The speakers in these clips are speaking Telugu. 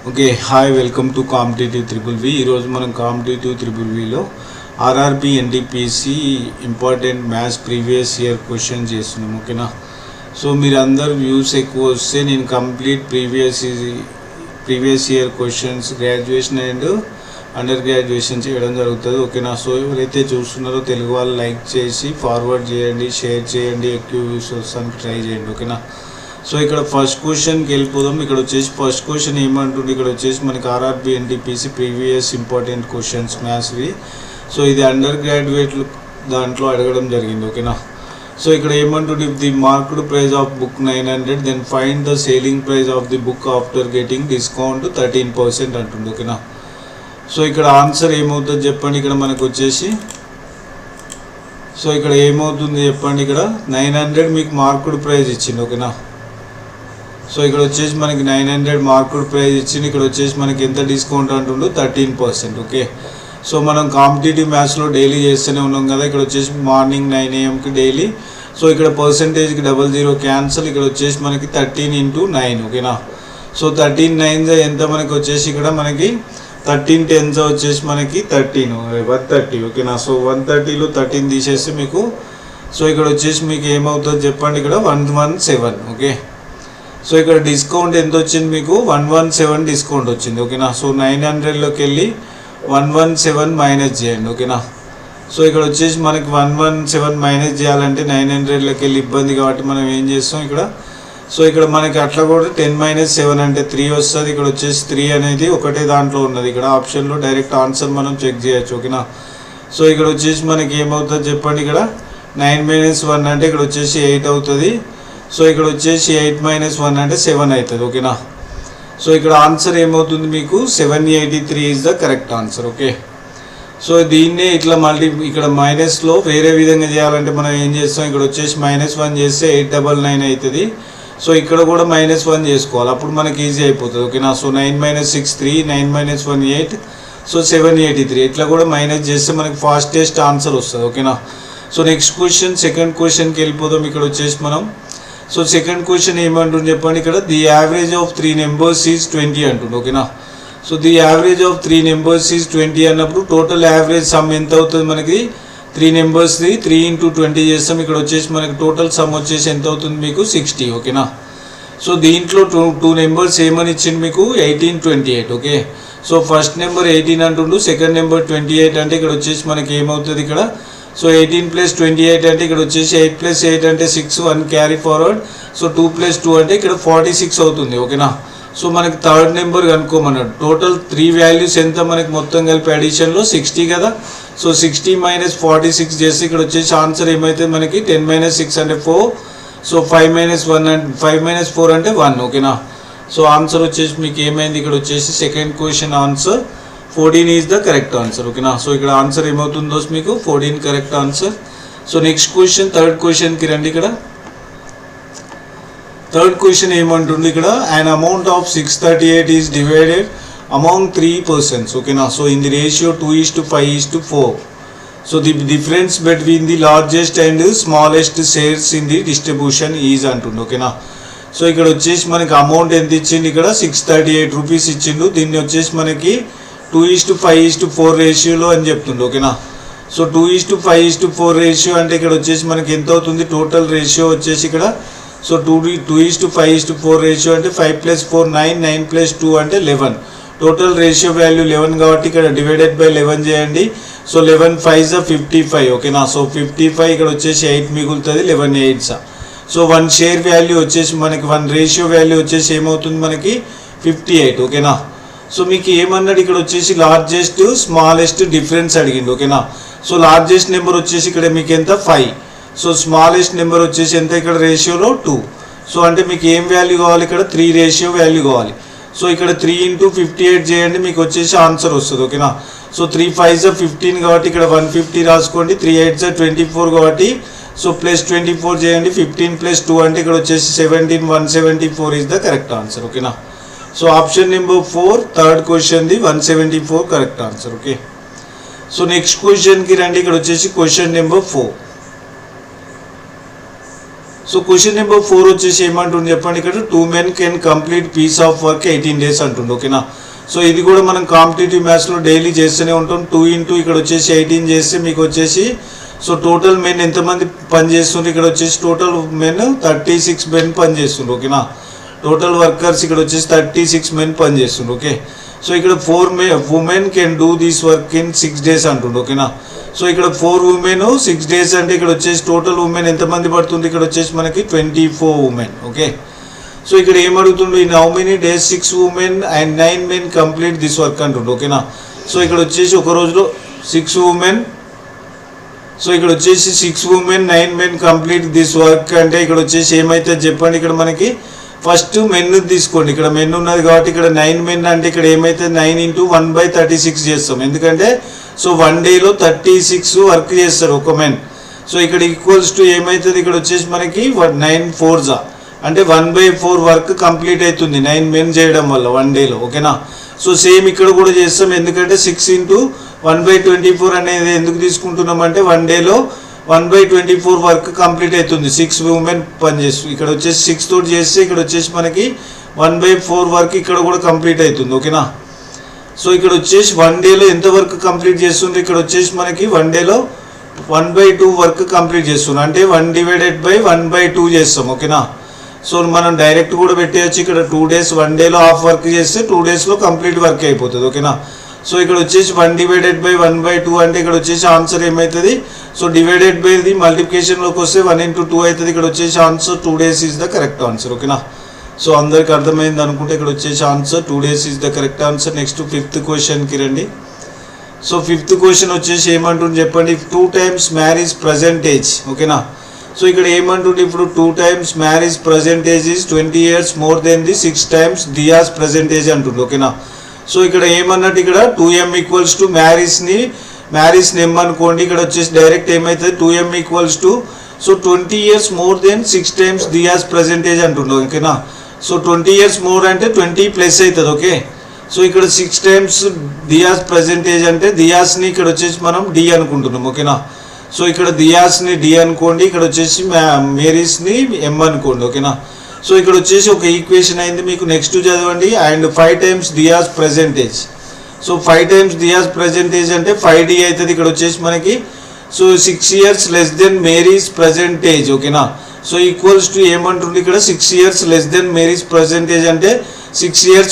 Okay hi welcome to competitive triple V. ఈరోజు మనం కాంపిటేటివ్ త్రిబుల్ విలో RRB NTPC important maths previous year question చేస్తున్నాం. ఓకేనా. సో మీరు అందరు వ్యూస్ ఎక్కువ వస్తే నేను complete previous year questions graduation and under graduation చేయడం జరుగుతుంది. ఓకేనా. సో ఎవరైతే చూస్తున్నారో తెలుగు వాళ్ళు లైక్ చేసి ఫార్వర్డ్ చేయండి, షేర్ చేయండి, ఎక్కువ వ్యూస్ వస్తానికి ట్రై చేయండి. ఓకేనా. సో ఇక్కడ ఫస్ట్ క్వశ్చన్కి వెళ్ళిపోదాం. ఇక్కడ వచ్చేసి ఫస్ట్ క్వశ్చన్ ఏమంటుంది, ఇక్కడ వచ్చేసి మనకి RRB NTPC previous important questions మ్యాథ్స్వి. సో ఇది అండర్ గ్రాడ్యుయేట్లు దాంట్లో అడగడం జరిగింది. ఓకేనా. సో ఇక్కడ ఏమంటుంది, if the marked price of book 900 then find the selling price of the book after getting discount 13% అంటుంది. ఓకేనా. సో ఇక్కడ ఆన్సర్ ఏమవుతుంది చెప్పండి. ఇక్కడ మనకు వచ్చేసి సో ఇక్కడ ఏమవుతుంది చెప్పండి. ఇక్కడ 900 మీకు మార్క్డ్ ప్రైస్ ఇచ్చింది. ఓకేనా. సో ఇక్కడ వచ్చేసి మనకి 900 మార్క్డ్ ప్రైస్ ఇచ్చింది. ఇక్కడ వచ్చేసి మనకి ఎంత డిస్కౌంట్ అంటుండో 13%. ఓకే. సో మనం కాంపిటేటివ్ మ్యాథ్స్లో డైలీ చేస్తూనే ఉన్నాం కదా. ఇక్కడ వచ్చేసి మార్నింగ్ 9 AM డైలీ. సో ఇక్కడ పర్సంటేజ్కి 00 క్యాన్సల్. ఇక్కడ వచ్చేసి మనకి 13 × 9. ఓకేనా. సో 13 9 ఎంత మనకి వచ్చేసి ఇక్కడ మనకి 13 10 వచ్చేసి మనకి 13 130. ఓకేనా. సో 130లో 13 తీసేస్తే మీకు సో ఇక్కడ వచ్చేసి మీకు ఏమవుతుంది చెప్పండి. ఇక్కడ 117. ఓకే. సో ఇక్కడ డిస్కౌంట్ ఎంత వచ్చింది మీకు 117 డిస్కౌంట్ వచ్చింది. ఓకేనా. సో 900లోకి వెళ్ళి 117 మైనస్ చేయండి. ఓకేనా. సో ఇక్కడ వచ్చేసి మనకి 117 మైనస్ చేయాలంటే 900లోకి వెళ్ళి ఇబ్బంది కాబట్టి మనం ఏం చేస్తాం ఇక్కడ. సో ఇక్కడ మనకి అట్లా కూడా 10 - 7 అంటే 3 వస్తుంది. ఇక్కడ వచ్చేసి 3 అనేది ఒకటే దాంట్లో ఉన్నది. ఇక్కడ ఆప్షన్లో డైరెక్ట్ ఆన్సర్ మనం చెక్ చేయొచ్చు. ఓకేనా. సో ఇక్కడ వచ్చేసి మనకి ఏమవుతుంది చెప్పండి. ఇక్కడ 9 - 1 అంటే ఇక్కడ వచ్చేసి 8 అవుతుంది. సో ఇక్కడ వచ్చేసి 8 - 1 అంటే 7 అవుతుంది. ఓకేనా. సో ఇక్కడ ఆన్సర్ ఏమవుతుంది మీకు 783 is the correct answer. Okay. So దీన్నే ఇట్లా మళ్ళీ ఇక్కడ మైనస్లో వేరే విధంగా చేయాలంటే మనం ఏం చేస్తాం, ఇక్కడ వచ్చేసి -1 చేస్తే 899 అవుతుంది. సో ఇక్కడ కూడా -1 చేసుకోవాలి, అప్పుడు మనకి ఈజీ అయిపోతుంది. ఓకేనా. సో 9 - 6 3, 9 - 1 8, సో 783 ఇట్లా కూడా మైనస్ చేస్తే మనకి ఫాస్టెస్ట్ ఆన్సర్ వస్తుంది. ఓకేనా. సో నెక్స్ట్ క్వశ్చన్ సెకండ్ క్వశ్చన్కి వెళ్ళిపోదాం. ఇక్కడ వచ్చేసి మనం సో సెకండ్ క్వశ్చన్ ఏమంటుంది చెప్పండి. ఇక్కడ the average of 3 numbers is 20 అంటుంది. ఓకేనా. So the average of 3 numbers is 20 అన్నప్పుడు టోటల్ యావరేజ్ సమ్ ఎంత అవుతుంది మనకి 3 నెంబర్స్ది 3 × 20 చేస్తాం. ఇక్కడ వచ్చేసి మనకి టోటల్ సమ్ వచ్చేసి ఎంత అవుతుంది మీకు 60. ఓకేనా. సో దీంట్లో టూ నెంబర్స్ ఏమని ఇచ్చింది మీకు 18 28. ఓకే. సో ఫస్ట్ నెంబర్ 18 అంటుండు, సెకండ్ నెంబర్ 28 అంటే ఇక్కడ వచ్చేసి మనకి ఏమవుతుంది ఇక్కడ. సో 18 + 28 అంటే ఇక్కడ వచ్చేసి 8 + 8 అంటే 6, 1 క్యారీ ఫార్వర్డ్. సో 2 + 2 అంటే ఇక్కడ 46 అవుతుంది. ఓకేనా. సో మనకి థర్డ్ నెంబర్ కనుక్కోమన్నాడు. టోటల్ 3 వాల్యూస్ ఎంత మనకి మొత్తం కలిపి అడిషన్లో 60 కదా. సో 60 - 46 చేస్తే ఇక్కడ వచ్చేసి ఆన్సర్ ఏమైతే మనకి 10 - 6 అంటే 4. సో 5 - 1 అంటే 5 - 4 అంటే 1. ఓకేనా. సో ఆన్సర్ వచ్చేసి మీకు ఏమైంది ఇక్కడ వచ్చేసి second question answer 14 is the correct answer. ఓకేనా. సో ఇక్కడ ఆన్సర్ ఏమవుతుందో మీకు 14 correct answer. So next question third క్వశ్చన్కి రండి. ఇక్కడ థర్డ్ క్వశ్చన్ ఏమంటుంది ఇక్కడ an amount of 638 is divided among 3 persons. ఓకేనా. So in the ratio 2:5:4. So the difference between the largest and smallest shares in the distribution is అంటుంది. ఓకేనా. సో ఇక్కడ వచ్చేసి మనకి అమౌంట్ ఎంత ఇచ్చింది, ఇక్కడ 638 రూపీస్ ఇచ్చిండు. దీన్ని వచ్చేసి మనకి 2:5:4 రేషియోలో అని చెప్తుంది. ఓకేనా. సో 2:5:4 రేషియో అంటే ఇక్కడ వచ్చేసి మనకి ఎంత అవుతుంది టోటల్ రేషియో వచ్చేసి ఇక్కడ. సో 2:5:4 రేషియో అంటే 5 + 4 9, 9 + 2 అంటే 11. టోటల్ రేషియో వాల్యూ 11 కాబట్టి ఇక్కడ డివైడెడ్ బై 11 చేయండి. So 11 5s 55. ఓకేనా. సో 55 ఇక్కడ వచ్చేసి 8 మిగులుతుంది, 11 8s. సో 1 షేర్ వాల్యూ వచ్చేసి మనకి 1 రేషియో వాల్యూ వచ్చేసి ఏమవుతుంది మనకి 58. ఓకేనా. సో మీకు ఏమన్నాడు ఇక్కడ వచ్చేసి లార్జెస్ట్ స్మాలెస్ట్ డిఫరెన్స్ అడిగింది. ఓకేనా. సో లార్జెస్ట్ నెంబర్ వచ్చేసి ఇక్కడ మీకు ఎంత 5. సో స్మాలెస్ట్ నెంబర్ వచ్చేసి ఎంత ఇక్కడ రేషియోలో 2. సో అంటే మీకు ఏం వాల్యూ కావాలి ఇక్కడ 3 రేషియో వాల్యూ కావాలి. సో ఇక్కడ 3 × 58 చేయండి, మీకు వచ్చేసి ఆన్సర్ వస్తుంది. ఓకేనా. సో 3 5s 15 కాబట్టి ఇక్కడ 150 రాసుకోండి. 3 8s 24 కాబట్టి సో +24 చేయండి. 15 + 2 అంటే ఇక్కడ వచ్చేసి 17 174 ఈజ్ ద కరెక్ట్ ఆన్సర్. ఓకేనా. సో ఆప్షన్ నెంబర్ 4 థర్డ్ క్వశ్చన్ది 174 correct answer. Okay. So next క్వశ్చన్కి రండి. ఇక్కడ వచ్చేసి question number 4. So question number 4 వచ్చేసి ఏమంటుంది చెప్పండి, ఇక్కడ 2 men can complete piece of work 18 days అంటుంది. ఓకేనా. సో ఇది కూడా మనం కాంపిటేటివ్ మ్యాథ్స్లో డైలీ చేస్తూనే ఉంటాం. 2 into ఇక్కడ వచ్చేసి 18 చేస్తే మీకు వచ్చేసి సో టోటల్ మెన్ ఎంతమంది పని చేస్తుండ్రు, ఇక్కడ వచ్చేసి టోటల్ మెన్ 36 men పని చేస్తుండ్రు. ఓకేనా. టోటల్ వర్కర్స్ ఇక్కడ వచ్చేసి 36 men పని చేస్తుండ్రు. ఓకే. సో ఇక్కడ 4 women can do this work in 6 days అంటుండ్రు. ఓకేనా. సో ఇక్కడ 4 women 6 days అంటే ఇక్కడ వచ్చేసి టోటల్ ఉమెన్ ఎంతమంది పడుతుంది, ఇక్కడ వచ్చేసి మనకి 24 women. ఓకే. సో ఇక్కడ ఏమడుగుతుండ్రు, in how many days 6 women and 9 men complete this work అంటుండ్రు. ఓకేనా. సో ఇక్కడ వచ్చేసి ఒక రోజులో 6 women, సో ఇక్కడ వచ్చేసి 6 women 9 men complete this work అంటే ఇక్కడ వచ్చేసి ఏమైతే చెప్పండి, ఇక్కడ మనకి ఫస్ట్ మెన్ తీసుకోండి. ఇక్కడ మెన్ ఉన్నది కాబట్టి ఇక్కడ 9 men అంటే ఇక్కడ ఏమైతే 9 into 1/36 చేస్తాం. ఎందుకంటే సో 1 dayలో 36 వర్క్ చేస్తారు ఒక మెన్. సో ఇక్కడ ఈక్వల్స్ టు ఏమవుతుంది, ఇక్కడ వచ్చేసి మనకి 9 4s అంటే 1/4 వర్క్ కంప్లీట్ అవుతుంది 9 men చేయడం వల్ల 1 dayలో. ఓకేనా. సో సేమ్ ఇక్కడ కూడా చేస్తాం. ఎందుకంటే 6 into 1/24 అనేది ఎందుకు తీసుకుంటున్నాం అంటే 1 dayలో 1/24 వర్క్ కంప్లీట్ అవుతుంది 6 women పనిచేస్తుంది. ఇక్కడ వచ్చేసి 6 తోటి చేస్తే ఇక్కడ వచ్చేసి మనకి 1/4 వర్క్ ఇక్కడ కూడా కంప్లీట్ అవుతుంది. ఓకేనా. సో ఇక్కడ వచ్చేసి 1 dayలో ఎంత వర్క్ కంప్లీట్ చేస్తుంది, ఇక్కడ వచ్చేసి మనకి 1 dayలో 1/2 వర్క్ కంప్లీట్ చేస్తున్నాం. అంటే 1 divided by 1/2 చేస్తాం. ఓకేనా. సో మనం డైరెక్ట్ కూడా పెట్టేయచ్చు. ఇక్కడ 2 days 1 dayలో హాఫ్ వర్క్ చేస్తే 2 daysలో కంప్లీట్ వర్క్ అయిపోతుంది. ఓకేనా. సో ఇక్కడ వచ్చేసి 1 divided by 1/2 అంటే ఇక్కడ వచ్చేసి ఆన్సర్ ఏమవుతుంది, సో డివైడెడ్ బై ది మల్టిప్లికేషన్లోకి వస్తే 1 into 2 అవుతుంది. ఇక్కడ వచ్చేసి answer 2 days is the correct answer. ఓకేనా. సో అందరికి అర్థమైంది అనుకుంటే ఇక్కడ వచ్చేసి answer 2 days is the correct answer. Next 5th క్వశ్చన్కి రండి. సో 5th క్వశ్చన్ వచ్చేసి ఏమంటుంది చెప్పండి, 2 times మ్యారేజ్ పర్సెంటేజ్. ఓకేనా. సో ఇక్కడ ఏమంటుంది, ఇప్పుడు 2 times marriage percentage is 20 years more than the 6 times diyas percentage అంటుంది. ఓకేనా. సో ఇక్కడ ఏమన్నట్టు, ఇక్కడ 2m equals to marriage name అనుకోండి. ఇక్కడ వచ్చేసి డైరెక్ట్ ఏమవుతుంది 2m equals to so 20 years more than 6 times diyas percentage అంటున్నాం. ఓకేనా. సో 20 years మోర్ అంటే 20 ప్లస్ అవుతుంది. ఓకే. సో ఇక్కడ 6 times దియాస్ పర్సెంటేజ్ అంటే దియాస్ని ఇక్కడ వచ్చేసి మనం డి అనుకుంటున్నాం. ఓకేనా. సో ఇక్కడ దియాస్ని డి అనుకోండి, ఇక్కడ వచ్చేసి మేరీస్ని ఎం అనుకోండి. ఓకేనా. సో ఇక్కడ వచ్చేసి ఒక ఈక్వేషన్ అయింది మీకు. నెక్స్ట్ చదవండి. And 5 times diyas percentage. So 5 times diyas percentage అంటే 5d అవుతుంది. ఇక్కడ వచ్చేసి మనకి so 6 years less than Mary's percentage. ఓకేనా. సో ఈక్వల్స్ టు ఏమంటుంది, ఇక్కడ 6 years less than Mary's percentage అంటే 6 years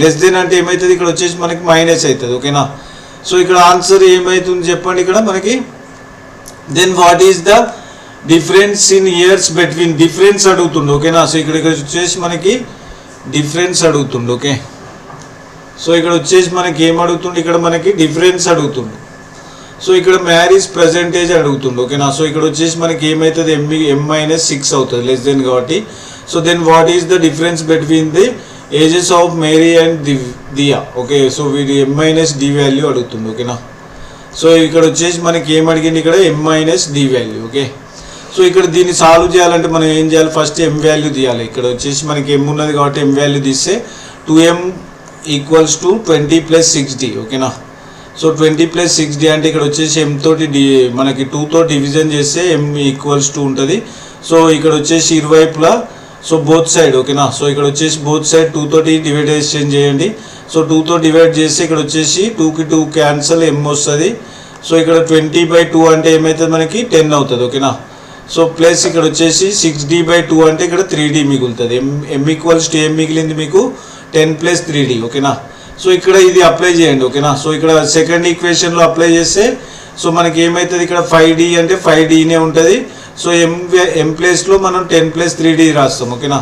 లెస్ దెన్ అంటే ఏమవుతుంది, ఇక్కడ వచ్చేసి మనకి మైనస్ అవుతుంది. ఓకేనా. సో ఇక్కడ ఆన్సర్ ఏమవుతుంది చెప్పండి, ఇక్కడ మనకి then what is the difference in years between, difference అడుగుతుండు. ఓకేనా. సో ఇక్కడ వచ్చేసి మనకి డిఫరెన్స్ అడుగుతుండు. ఓకే. సో ఇక్కడ వచ్చేసి మనకి ఏం అడుగుతుండు, ఇక్కడ మనకి డిఫరెన్స్ అడుగుతుండు. సో ఇక్కడ మ్యారేజ్ పర్సెంటేజ్ అడుగుతుండు. ఓకేనా. సో ఇక్కడ వచ్చేసి మనకి ఏమవుతుంది, m-6 అవుతుంది లెస్ దెన్ కాబట్టి. So then what is the difference between the ages of Mary and Diya. Okay. So వీడి m-d వాల్యూ అడుగుతుంది. ఓకేనా. సో ఇక్కడ వచ్చేసి మనకి ఏం అడిగింది, ఇక్కడ m-d వాల్యూ. ఓకే. సో ఇక్కడ దీన్ని సాల్వ్ చేయాలంటే మనం ఏం చేయాలి, ఫస్ట్ m వాల్యూ తీయాలి. ఇక్కడ వచ్చేసి మనకి m ఉన్నది కాబట్టి m వాల్యూ తీస్తే 2m ఈక్వల్స్ టు 20 + 6d. ఓకేనా. సో 20 + 6d అంటే ఇక్కడ వచ్చేసి m తోటి మనకి 2తో డివిజన్ చేస్తే m ఈక్వల్స్ టు ఉంటుంది. సో ఇక్కడ వచ్చేసి ఇరువైపులా సో బోత్ సైడ్. ఓకేనా. సో ఇక్కడ వచ్చేసి బోత్ సైడ్ 2 తోటి డివైడేషన్ చేయండి. సో 2తో డివైడ్ చేస్తే ఇక్కడ వచ్చేసి 2కి 2 క్యాన్సల్ m వస్తుంది. సో ఇక్కడ 20/2 అంటే ఏమవుతుంది మనకి 10 అవుతుంది. ఓకేనా. సో ప్లస్ ఇక్కడ వచ్చేసి 6d/2 అంటే ఇక్కడ 3d మిగులుతుంది. m ఈక్వల్స్ టు ఏం మిగిలింది మీకు 10 + 3d. ఓకేనా. సో ఇక్కడ ఇది అప్లై చేయండి. ఓకేనా. సో ఇక్కడ సెకండ్ ఈక్వేషన్లో అప్లై చేస్తే సో మనకి ఏమవుతుంది, ఇక్కడ 5d అంటే 5dనే ఉంటుంది. సో m ప్లేస్లో మనం 10 + 3d రాస్తాం. ఓకేనా.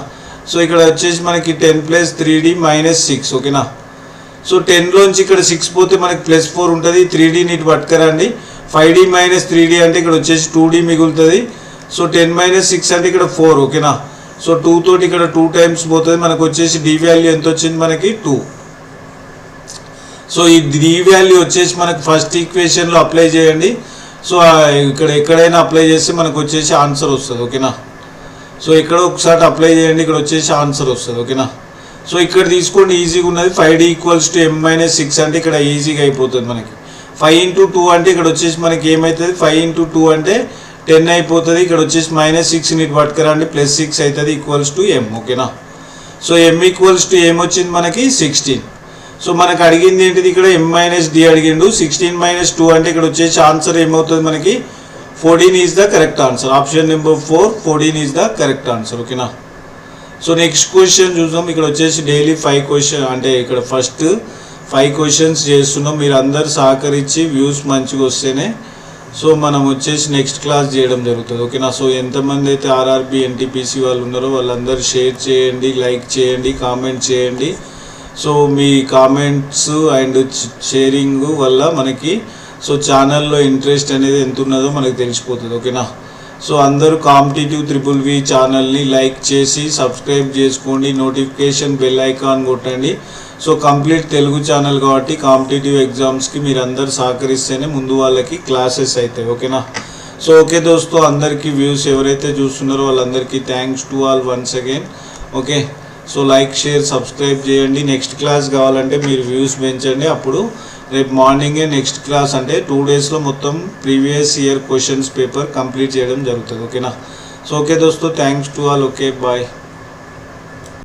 సో ఇక్కడ వచ్చేసి మనకి 10 + 3d - 6. ఓకేనా. సో 10లోంచి ఇక్కడ 6 పోతే మనకి +4 ఉంటుంది. 3dని ఇటు పట్టుకరండి. 5d - 3d అంటే ఇక్కడ వచ్చేసి 2d మిగులుతుంది. సో 10 - 6 అంటే ఇక్కడ 4. ఓకేనా. సో 2 తోటి ఇక్కడ 2 times పోతుంది. మనకు వచ్చేసి d వాల్యూ ఎంత వచ్చింది మనకి 2. సో ఈ d వాల్యూ వచ్చేసి మనకి ఫస్ట్ ఈక్వేషన్లో అప్లై చేయండి. సో ఇక్కడ ఎక్కడైనా అప్లై చేస్తే మనకు వచ్చేసి ఆన్సర్ వస్తుంది. ఓకేనా. సో ఇక్కడ ఒకసారి అప్లై చేయండి, ఇక్కడ వచ్చేసి ఆన్సర్ వస్తుంది. ఓకేనా. సో ఇక్కడ తీసుకోండి, ఈజీగా ఉన్నది. 5d ఈక్వల్స్ టు m-6 అంటే ఇక్కడ ఈజీగా అయిపోతుంది మనకి. 5 into 2 అంటే ఇక్కడ వచ్చేసి మనకి ఏమవుతుంది, 5 into 2 అంటే 10 అయిపోతుంది. ఇక్కడ వచ్చేసి -6 ఇటు పట్టుకురండి, +6 అవుతుంది ఈక్వల్స్ టు m. ఓకేనా. సో m ఈక్వల్స్ టు ఏం వచ్చింది మనకి 16. సో మనకు అడిగింది ఏంటిది, ఇక్కడ m-d అడిగిండు. 16 - 2 అంటే ఇక్కడ వచ్చేసి ఆన్సర్ ఏమవుతుంది మనకి 14 is the correct answer. Option number 4 14 is the correct answer. ఓకేనా. సో నెక్స్ట్ క్వశ్చన్ చూద్దాం. ఇక్కడ వచ్చేసి డైలీ 5 క్వశ్చన్, అంటే ఇక్కడ ఫస్ట్ 5 క్వశ్చన్స్ చేస్తున్నాం. మీరు అందరు సహకరించి వ్యూస్ మంచిగా వస్తేనే సో మనం వచ్చేసి నెక్స్ట్ క్లాస్ చేయడం జరుగుతుంది. ఓకేనా. సో ఎంతమంది అయితే ఆర్ఆర్బి ఎన్టీపీసీ వాళ్ళు ఉన్నారో వాళ్ళందరూ షేర్ చేయండి, లైక్ చేయండి, కామెంట్ చేయండి. So me comments and sharing వల్ల మనకి సో ఛానల్లో ఇంట్రెస్ట్ అనేది ఎంత ఉన్నదో మనకు తెలిసిపోతుంది. ఓకేనా. సో అందరూ కాంపిటేటివ్ VVV ఛానల్ని లైక్ చేసి సబ్స్క్రైబ్ చేసుకోండి, నోటిఫికేషన్ బెల్ ఐకాన్ కొట్టండి. సో కంప్లీట్ తెలుగు ఛానల్ కాబట్టి కాంపిటేటివ్ ఎగ్జామ్స్కి మీరు అందరు సహకరిస్తేనే ముందు వాళ్ళకి క్లాసెస్ అవుతాయి. ఓకేనా. సో ఓకే దోస్తో, అందరికీ వ్యూస్ ఎవరైతే చూస్తున్నారో వాళ్ళందరికీ thanks to all once again. Okay. So like, share, subscribe చేయండి. నెక్స్ట్ క్లాస్ కావాలంటే మీరు వ్యూస్ పెంచండి. అప్పుడు రేపు మార్నింగే నెక్స్ట్ క్లాస్, అంటే 2 డేస్లో మొత్తం previous year questions paper complete చేయడం జరుగుతుంది. ఓకేనా. సో ఓకే దోస్తో, thanks to all. Okay, bye.